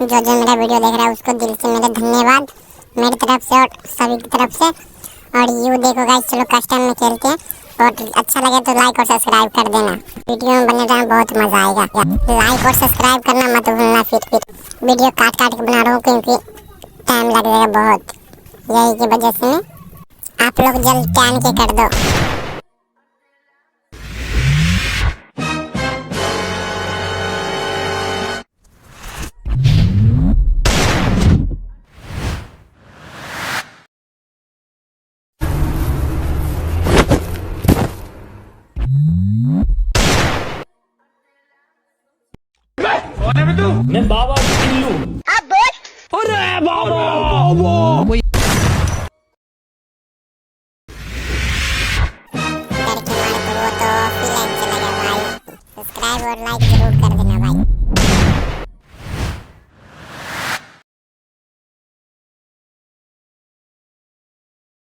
जो जो मेरा वीडियो देख रहा है उसको दिल से मेरे धन्यवाद मेरी तरफ से और सभी की तरफ से। और यू देखो गाइस, चलो कस्टम में खेलते हैं और अच्छा लगे तो लाइक और सब्सक्राइब कर देना। वीडियो में बने रहना, बहुत मजा आएगा। लाइक और सब्सक्राइब करना मत भूलना। फिर वीडियो काट काट के बना रहा हूँ क्योंकि टाइम लगेगा बहुत, यही की वजह से आप लोग जल्द टाइम के कर दो। मैं बाबा टिल्लू। अब बोल। अरे बाबा